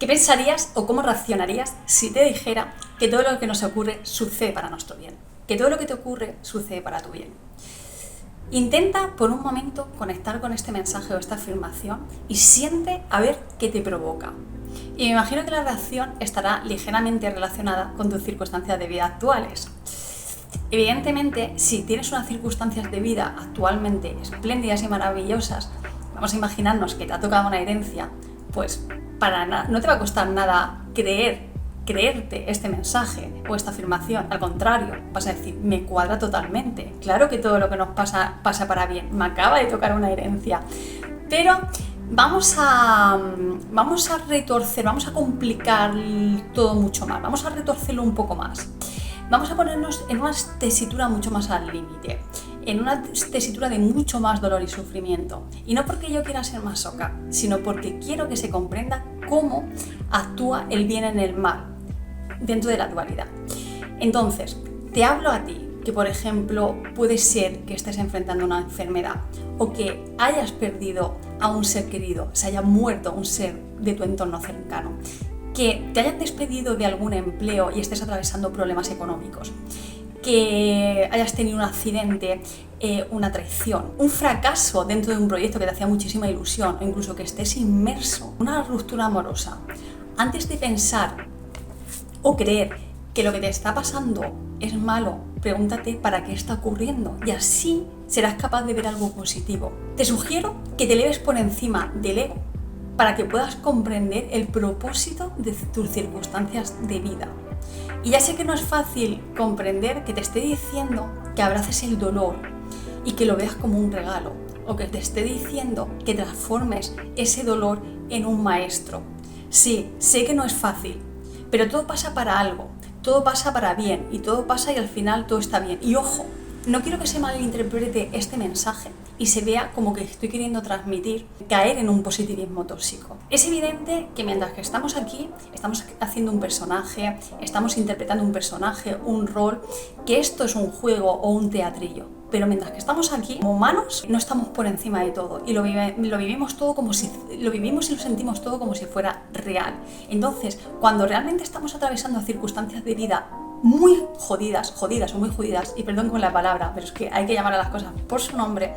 ¿Qué pensarías o cómo reaccionarías si te dijera que todo lo que nos ocurre sucede para nuestro bien? Que todo lo que te ocurre sucede para tu bien. Intenta por un momento conectar con este mensaje o esta afirmación y siente a ver qué te provoca. Y me imagino que la reacción estará ligeramente relacionada con tus circunstancias de vida actuales. Evidentemente, si tienes unas circunstancias de vida actualmente espléndidas y maravillosas, vamos a imaginarnos que te ha tocado una herencia, pues no te va a costar nada creerte este mensaje o esta afirmación. Al contrario, vas a decir, me cuadra totalmente. Claro que todo lo que nos pasa para bien. Me acaba de tocar una herencia. Pero vamos a retorcer, vamos a complicar todo mucho más. Vamos a retorcerlo un poco más. Vamos a ponernos en una tesitura mucho más al límite, en una tesitura de mucho más dolor y sufrimiento. Y no porque yo quiera ser masoca, sino porque quiero que se comprenda cómo actúa el bien en el mal dentro de la dualidad. Entonces, te hablo a ti, que por ejemplo puede ser que estés enfrentando una enfermedad o que hayas perdido a un ser querido, se haya muerto un ser de tu entorno cercano, que te hayan despedido de algún empleo y estés atravesando problemas económicos, que hayas tenido un accidente, una traición, un fracaso dentro de un proyecto que te hacía muchísima ilusión o incluso que estés inmerso en una ruptura amorosa. Antes de pensar o creer que lo que te está pasando es malo, pregúntate para qué está ocurriendo y así serás capaz de ver algo positivo. Te sugiero que te eleves por encima del ego para que puedas comprender el propósito de tus circunstancias de vida. Y ya sé que no es fácil comprender que te esté diciendo que abraces el dolor y que lo veas como un regalo, o que te esté diciendo que transformes ese dolor en un maestro. Sí, sé que no es fácil, pero todo pasa para algo, todo pasa para bien y todo pasa y al final todo está bien. Y ojo, no quiero que se malinterprete este mensaje y se vea como que estoy queriendo transmitir caer en un positivismo tóxico. Es evidente que mientras que estamos aquí, estamos haciendo un personaje, estamos interpretando un personaje, un rol, que esto es un juego o un teatrillo. Pero mientras que estamos aquí, como humanos, no estamos por encima de todo y lo vivimos todo lo vivimos y lo sentimos todo como si fuera real. Entonces, cuando realmente estamos atravesando circunstancias de vida muy jodidas o muy jodidas, y perdón con la palabra, pero es que hay que llamar a las cosas por su nombre,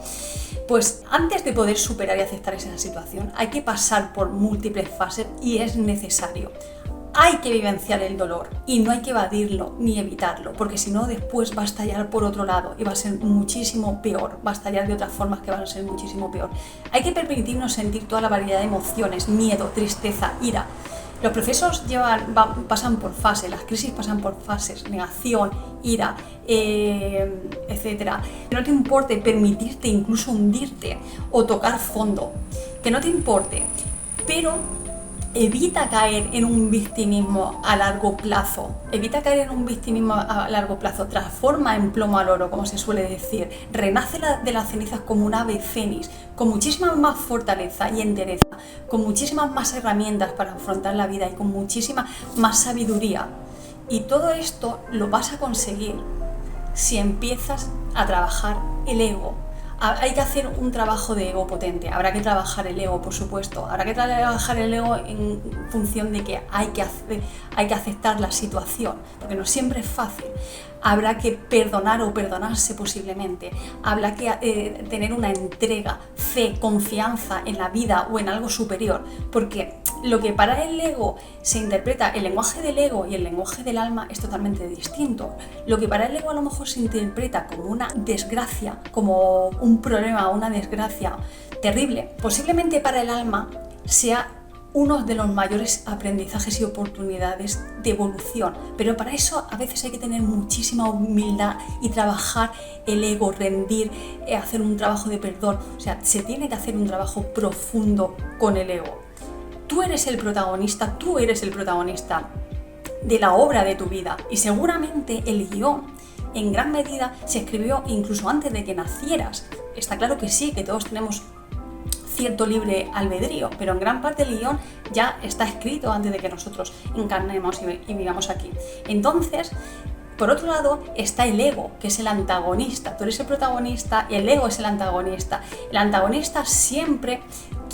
pues antes de poder superar y aceptar esa situación, hay que pasar por múltiples fases y es necesario. Hay que vivenciar el dolor y no hay que evadirlo ni evitarlo, porque si no después va a estallar por otro lado y va a ser muchísimo peor, va a estallar de otras formas que van a ser muchísimo peor. Hay que permitirnos sentir toda la variedad de emociones, miedo, tristeza, ira. Los procesos pasan por fases, las crisis pasan por fases, negación, ira, etc. Que no te importe permitirte incluso hundirte o tocar fondo, que no te importe, pero evita caer en un victimismo a largo plazo. Transforma en plomo al oro, como se suele decir. Renace de las cenizas como un ave fénix, con muchísima más fortaleza y entereza, con muchísimas más herramientas para afrontar la vida y con muchísima más sabiduría. Y todo esto lo vas a conseguir si empiezas a trabajar el ego. Hay que hacer un trabajo de ego potente, habrá que trabajar el ego, por supuesto, habrá que trabajar el ego en función de que hay que aceptar la situación, porque no siempre es fácil. Habrá que perdonar o perdonarse posiblemente, habrá que tener una entrega, fe, confianza en la vida o en algo superior, porque lo que para el ego se interpreta, el lenguaje del ego y el lenguaje del alma es totalmente distinto. Lo que para el ego a lo mejor se interpreta como una desgracia, como un problema o una desgracia terrible, posiblemente para el alma sea uno de los mayores aprendizajes y oportunidades de evolución. Pero para eso a veces hay que tener muchísima humildad y trabajar el ego, rendir, hacer un trabajo de perdón. O sea, se tiene que hacer un trabajo profundo con el ego. Tú eres el protagonista de la obra de tu vida y seguramente el guión en gran medida se escribió incluso antes de que nacieras. Está claro que sí, que todos tenemos cierto libre albedrío, pero en gran parte el guión ya está escrito antes de que nosotros encarnemos y vivamos aquí. Entonces, por otro lado, está el ego, que es el antagonista. Tú eres el protagonista y el ego es el antagonista. El antagonista siempre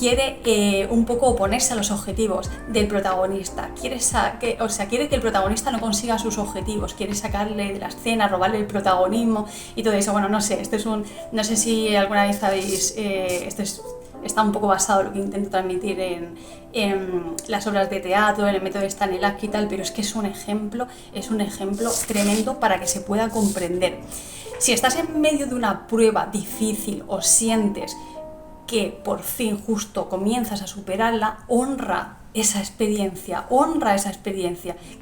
quiere un poco oponerse a los objetivos del protagonista, quiere que el protagonista no consiga sus objetivos, quiere sacarle de la escena, robarle el protagonismo y todo eso. Bueno, no sé, no sé si alguna vez habéis, está un poco basado en lo que intento transmitir en las obras de teatro, en el método de Stanislavski y tal, pero es que es un ejemplo tremendo para que se pueda comprender. Si estás en medio de una prueba difícil o sientes que por fin justo comienzas a superarla, honra esa experiencia.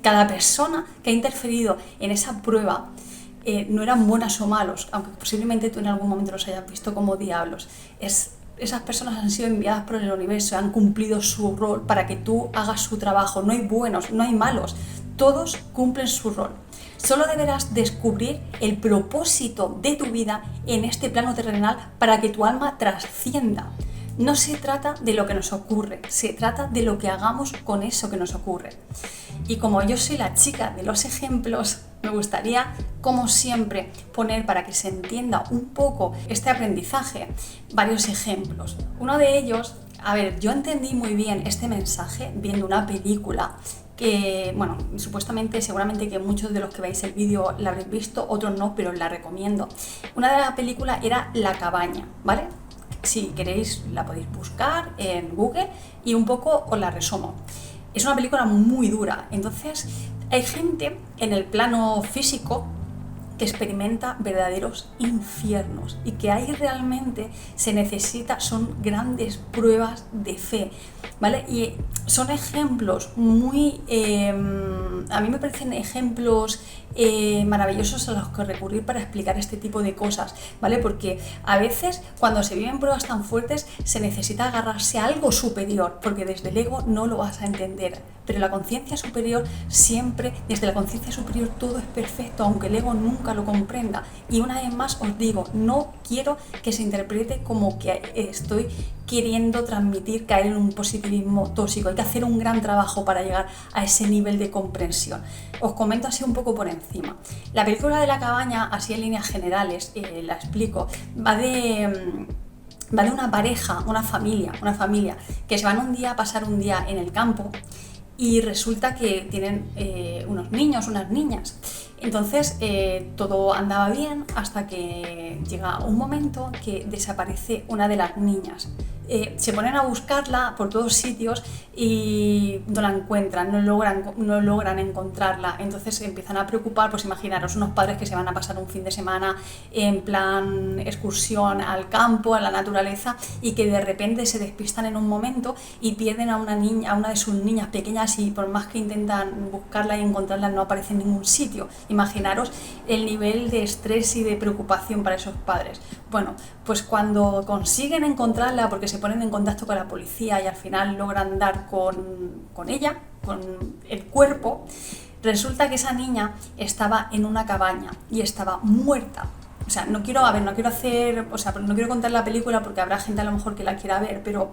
Cada persona que ha interferido en esa prueba no eran buenas o malos, aunque posiblemente tú en algún momento los hayas visto como diablos. Esas personas han sido enviadas por el universo, han cumplido su rol para que tú hagas su trabajo. No hay buenos, no hay malos, todos cumplen su rol. Solo deberás descubrir el propósito de tu vida en este plano terrenal para que tu alma trascienda. No se trata de lo que nos ocurre, se trata de lo que hagamos con eso que nos ocurre. Y como yo soy la chica de los ejemplos, me gustaría, como siempre, poner para que se entienda un poco este aprendizaje varios ejemplos. Uno de ellos, yo entendí muy bien este mensaje viendo una película que, bueno, seguramente que muchos de los que veis el vídeo la habréis visto, otros no, pero la recomiendo. Una de las películas era La cabaña, ¿vale? Si queréis la podéis buscar en Google y un poco os la resumo. Es una película muy dura, entonces hay gente en el plano físico que experimenta verdaderos infiernos y que ahí realmente son grandes pruebas de fe, ¿vale? Y son ejemplos a mí me parecen ejemplos maravillosos a los que recurrir para explicar este tipo de cosas, ¿vale? Porque a veces cuando se viven pruebas tan fuertes se necesita agarrarse a algo superior, porque desde el ego no lo vas a entender, pero la conciencia superior siempre, desde la conciencia superior todo es perfecto, aunque el ego nunca lo comprenda. Y una vez más os digo, no quiero que se interprete como que estoy queriendo transmitir caer en un positivismo tóxico. Hay que hacer un gran trabajo para llegar a ese nivel de comprensión. Os comento así un poco por encima. La película de La cabaña, así en líneas generales, la explico, va de una pareja, una familia que se van a pasar un día en el campo y resulta que tienen unos niños, unas niñas. Entonces todo andaba bien hasta que llega un momento que desaparece una de las niñas. Se ponen a buscarla por todos sitios y no la encuentran, no logran encontrarla. Entonces se empiezan a preocupar, pues imaginaros unos padres que se van a pasar un fin de semana en plan excursión al campo, a la naturaleza, y que de repente se despistan en un momento y pierden a una de sus niñas pequeñas, y por más que intentan buscarla y encontrarla no aparece en ningún sitio. Imaginaros el nivel de estrés y de preocupación para esos padres. Bueno, pues cuando consiguen encontrarla, porque se ponen en contacto con la policía y al final logran dar con ella, con el cuerpo, resulta que esa niña estaba en una cabaña y estaba muerta. O sea, no quiero contar la película porque habrá gente a lo mejor que la quiera ver, pero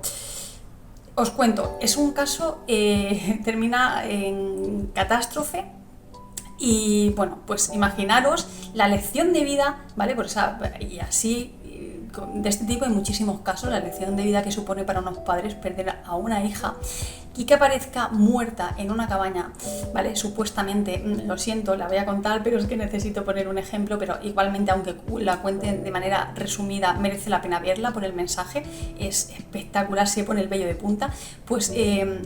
os cuento, es un caso, termina en catástrofe. Y bueno, pues imaginaros la lección de vida, ¿vale? Y así, de este tipo hay muchísimos casos, la lección de vida que supone para unos padres perder a una hija y que aparezca muerta en una cabaña, ¿vale? Supuestamente, lo siento, la voy a contar, pero es que necesito poner un ejemplo, pero igualmente, aunque la cuenten de manera resumida, merece la pena verla por el mensaje, es espectacular, se pone el vello de punta, pues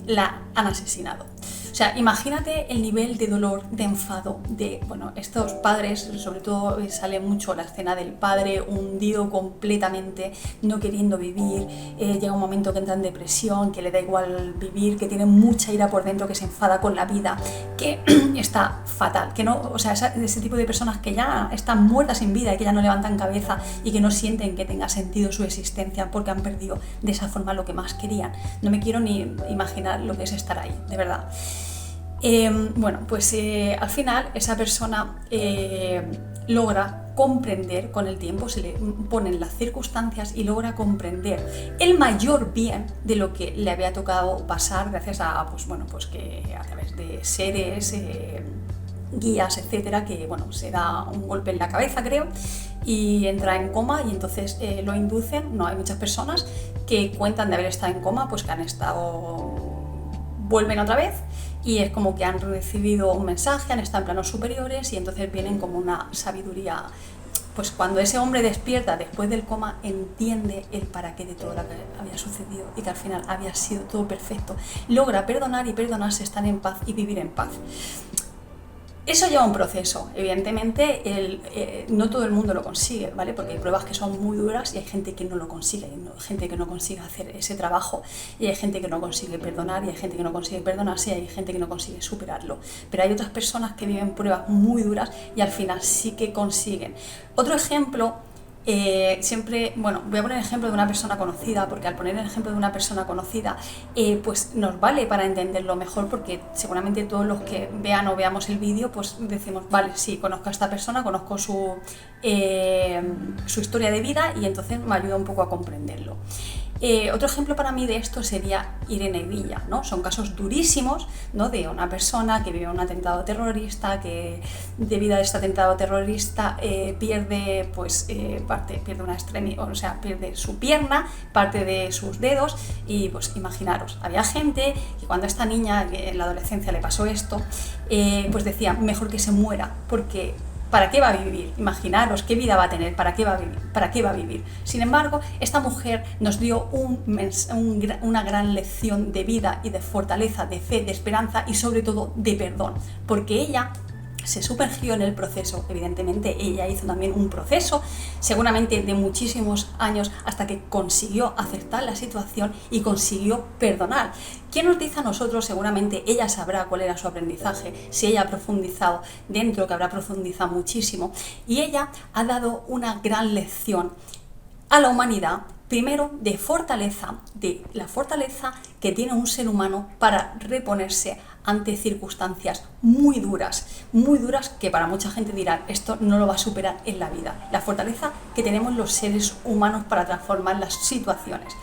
la han asesinado. O sea, imagínate el nivel de dolor, de enfado de, estos padres, sobre todo sale mucho la escena del padre hundido completamente, no queriendo vivir, llega un momento que entra en depresión, que le da igual vivir, que tiene mucha ira por dentro, que se enfada con la vida, que está fatal, que no, ese tipo de personas que ya están muertas sin vida y que ya no levantan cabeza y que no sienten que tenga sentido su existencia porque han perdido de esa forma lo que más querían. No me quiero ni imaginar lo que es estar ahí, de verdad. Al final esa persona logra comprender con el tiempo, se le ponen las circunstancias y logra comprender el mayor bien de lo que le había tocado pasar gracias a que a través de seres, guías, etcétera, que se da un golpe en la cabeza, creo, y entra en coma y entonces lo inducen. No, hay muchas personas que cuentan de haber estado en coma, pues que vuelven otra vez y es como que han recibido un mensaje, han estado en planos superiores y entonces vienen como una sabiduría. Pues cuando ese hombre despierta después del coma, entiende el para qué de todo lo que había sucedido y que al final había sido todo perfecto. Logra perdonar y perdonarse, estar en paz y vivir en paz. Eso lleva un proceso, evidentemente no todo el mundo lo consigue, ¿vale? Porque hay pruebas que son muy duras y hay gente que no lo consigue, hay gente que no consigue hacer ese trabajo y hay gente que no consigue perdonar y hay gente que no consigue perdonarse y hay gente que no consigue superarlo. Pero hay otras personas que viven pruebas muy duras y al final sí que consiguen. Otro ejemplo, voy a poner el ejemplo de una persona conocida, porque al poner el ejemplo de una persona conocida, pues nos vale para entenderlo mejor, porque seguramente todos los que vean o veamos el vídeo, pues decimos, vale, sí, conozco a esta persona, conozco su historia de vida y entonces me ayuda un poco a comprenderlo. Otro ejemplo para mí de esto sería Irene Villa, ¿no? Son casos durísimos, ¿no? De una persona que vive un atentado terrorista, que debido a este atentado terrorista pierde una extremidad, o sea, pierde su pierna, parte de sus dedos y pues imaginaros, había gente que cuando a esta niña en la adolescencia le pasó esto, pues decía, mejor que se muera, porque ¿para qué va a vivir? Imaginaros qué vida va a tener, ¿para qué va a vivir? Sin embargo, esta mujer nos dio una gran lección de vida y de fortaleza, de fe, de esperanza y sobre todo de perdón, porque ella se sumergió en el proceso. Evidentemente ella hizo también un proceso, seguramente de muchísimos años, hasta que consiguió aceptar la situación y consiguió perdonar. ¿Quién nos dice a nosotros? Seguramente ella sabrá cuál era su aprendizaje, si ella ha profundizado dentro, que habrá profundizado muchísimo, y ella ha dado una gran lección a la humanidad, primero de la fortaleza que tiene un ser humano para reponerse ante circunstancias muy duras que para mucha gente dirán, esto no lo va a superar en la vida. La fortaleza que tenemos los seres humanos para transformar las situaciones.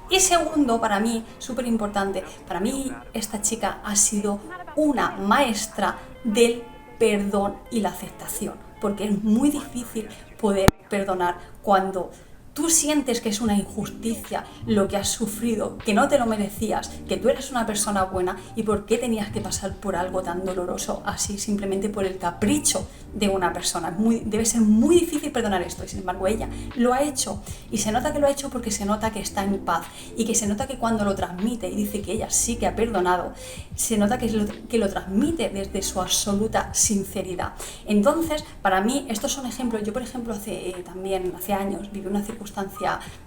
Y segundo, para mí, súper importante, para mí esta chica ha sido una maestra del perdón y la aceptación, porque es muy difícil poder perdonar cuando tú sientes que es una injusticia lo que has sufrido, que no te lo merecías, que tú eres una persona buena y por qué tenías que pasar por algo tan doloroso así simplemente por el capricho de una persona. Debe ser muy difícil perdonar esto y sin embargo ella lo ha hecho y se nota que lo ha hecho porque se nota que está en paz y que se nota que cuando lo transmite y dice que ella sí que ha perdonado, se nota que lo transmite desde su absoluta sinceridad. Entonces, para mí estos son ejemplos. Yo, por ejemplo, hace años viví una circunstancia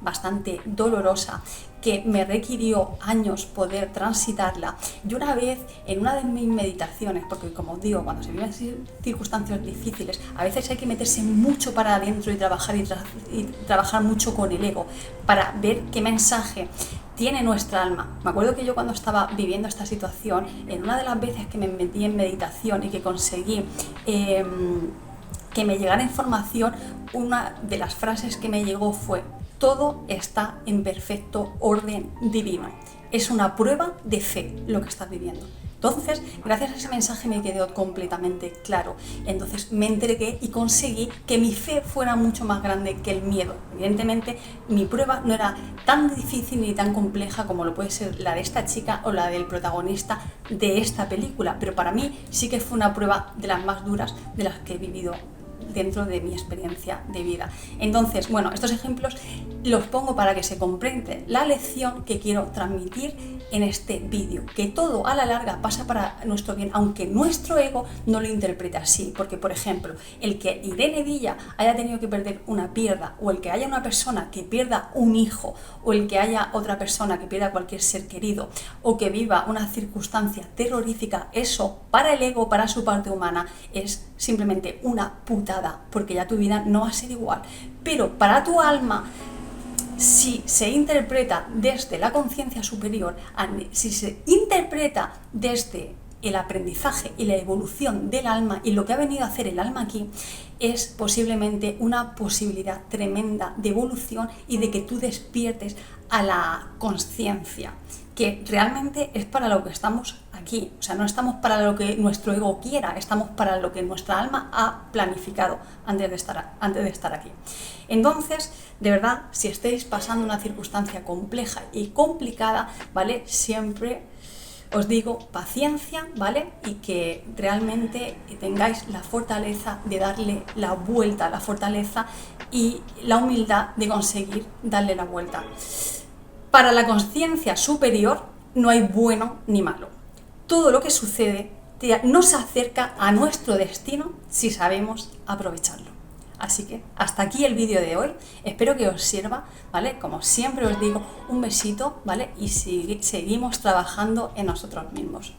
bastante dolorosa que me requirió años poder transitarla. Y una vez en una de mis meditaciones, porque como os digo, cuando se viven circunstancias difíciles, a veces hay que meterse mucho para adentro y trabajar mucho con el ego para ver qué mensaje tiene nuestra alma. Me acuerdo que yo cuando estaba viviendo esta situación, en una de las veces que me metí en meditación y que conseguí que me llegara información, una de las frases que me llegó fue: todo está en perfecto orden divino. Es una prueba de fe lo que estás viviendo. Entonces, gracias a ese mensaje me quedó completamente claro. Entonces me entregué y conseguí que mi fe fuera mucho más grande que el miedo. Evidentemente, mi prueba no era tan difícil ni tan compleja como lo puede ser la de esta chica o la del protagonista de esta película, pero para mí sí que fue una prueba de las más duras de las que he vivido dentro de mi experiencia de vida. Entonces, bueno, estos ejemplos los pongo para que se comprenda la lección que quiero transmitir en este vídeo, que todo a la larga pasa para nuestro bien, aunque nuestro ego no lo interprete así, porque por ejemplo, el que Irene Villa haya tenido que perder una pierna, o el que haya una persona que pierda un hijo, o el que haya otra persona que pierda cualquier ser querido, o que viva una circunstancia terrorífica, eso para el ego, para su parte humana, es simplemente una putada, porque ya tu vida no va a ser igual. Pero para tu alma, si se interpreta desde la conciencia superior, si se interpreta desde el aprendizaje y la evolución del alma y lo que ha venido a hacer el alma aquí, es posiblemente una posibilidad tremenda de evolución y de que tú despiertes a la conciencia, que realmente es para lo que estamos aquí. O sea, no estamos para lo que nuestro ego quiera, estamos para lo que nuestra alma ha planificado antes de estar aquí. Entonces, de verdad, si estáis pasando una circunstancia compleja y complicada, ¿vale? Siempre os digo paciencia, ¿vale? Y que realmente tengáis la fortaleza de darle la vuelta, la fortaleza y la humildad de conseguir darle la vuelta. Para la conciencia superior no hay bueno ni malo. Todo lo que sucede nos acerca a nuestro destino si sabemos aprovecharlo. Así que hasta aquí el vídeo de hoy, espero que os sirva, ¿vale? Como siempre os digo, un besito, ¿vale? Y seguimos trabajando en nosotros mismos.